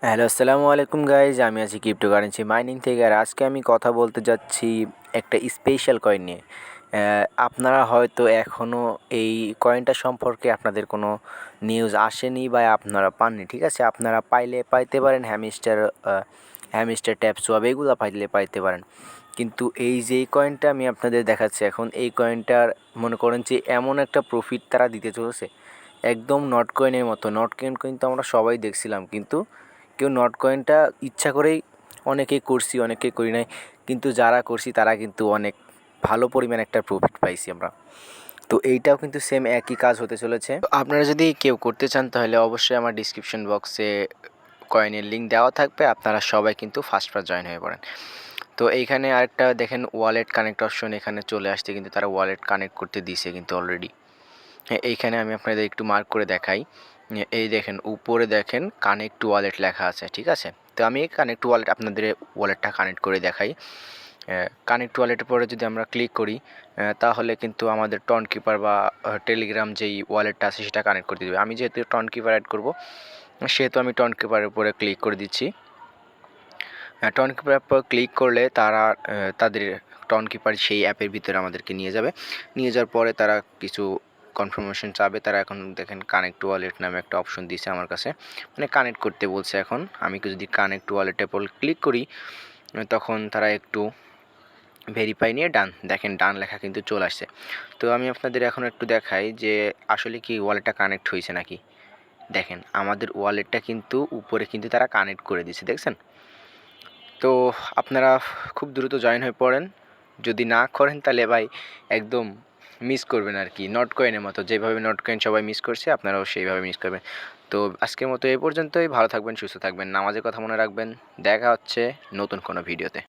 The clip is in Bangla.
হ্যালো, আসসালামু আলাইকুম গাইজ। আমি আছি ক্রিপ্টোকারেন্সি মাইনিং থেকে। আর আজকে আমি কথা বলতে যাচ্ছি একটা স্পেশাল কয়েন নিয়ে। আপনারা হয়তো এখনও এই কয়েনটা সম্পর্কে আপনাদের কোনো নিউজ আসেনি বা আপনারা পাননি, ঠিক আছে? আপনারা পাইলে পাইতে পারেন হ্যামস্টার ট্যাপ সোয়াব এগুলো পাইলে পাইতে পারেন। কিন্তু এই যে কয়েনটা আমি আপনাদের দেখাচ্ছি এখন, এই কয়েনটার মনে করেন যে এমন একটা প্রফিট তারা দিতে চলেছে, একদম নট কয়েনের মতো। নট কয়েন কিন্তু আমরা সবাই দেখছিলাম, কিন্তু কেউ নট কয়েনটা ইচ্ছা করেই অনেকেই করছি, অনেকেই করি নাই, কিন্তু যারা করছি তারা কিন্তু অনেক ভালো পরিমাণ একটা প্রফিট পাইছি আমরা। তো এইটাও কিন্তু সেম একই কাজ হতে চলেছে। তো আপনারা যদি কেউ করতে চান তাহলে অবশ্যই আমার ডিসক্রিপশন বক্সে কয়েনের লিঙ্ক দেওয়া থাকবে, আপনারা সবাই কিন্তু ফার্স্ট জয়েন হয়ে পড়েন। তো এইখানে আরেকটা দেখেন, ওয়ালেট কানেক্ট অপশন এখানে চলে আসছে, কিন্তু তারা ওয়ালেট কানেক্ট করতে দিছে কিন্তু অলরেডি। হ্যাঁ, এইখানে আমি আপনাদের একটু মার্ক করে দেখাই। এই দেখেন, উপরে দেখেন কানেক্ট টু ওয়ালেট লেখা আছে, ঠিক আছে? তো আমি কানেক্ট টু ওয়ালেট আপনাদের ওয়ালেটটা কানেক্ট করে দেখাই। কানেক্ট টু ওয়ালেটের পরে যদি আমরা ক্লিক করি, তাহলে কিন্তু আমাদের টন কিপার বা টেলিগ্রাম যেই ওয়ালেটটা আছে সেটা কানেক্ট করে দেবে। আমি যেহেতু টন কিপার অ্যাড করব, সেহেতু আমি টন কিপারের উপরে ক্লিক করে দিচ্ছি। টন কিপারের উপর ক্লিক করলে তারা তাদের টন কিপার সেই অ্যাপের ভিতরে আমাদেরকে নিয়ে যাবে। নিয়ে যাওয়ার পরে তারা কিছু কনফার্মেশন চাবে। তারা এখন দেখেন কানেক্ট টু ওয়ালেট নামে একটা অপশন দিয়েছে আমার কাছে, মানে কানেক্ট করতে বলছে। এখন আমি যদি কানেক্ট টু ওয়ালেটের উপর ক্লিক করি, তখন তারা একটু ভেরিফাই নিয়ে ডান, দেখেন ডান লেখা কিন্তু চলে আসছে। তো আমি আপনাদের এখন একটু দেখাই যে আসলে কি ওয়ালেটটা কানেক্ট হয়েছে নাকি। দেখেন আমাদের ওয়ালেটটা কিন্তু উপরে কিন্তু তারা কানেক্ট করে দিয়েছে, দেখছেন? তো আপনারা খুব দ্রুত জয়েন হয়ে পড়েন। যদি না করেন তাহলে ভাই একদম মিস করবেন আর কি, নট কয়েনের মতো। যেভাবে নট কয়েন সবাই মিস করছে, আপনারাও সেইভাবে মিস করবেন। তো আজকের মতো এই পর্যন্তই। ভালো থাকবেন, সুস্থ থাকবেন, নামাজের কথা মনে রাখবেন। দেখা হচ্ছে নতুন কোনো ভিডিওতে।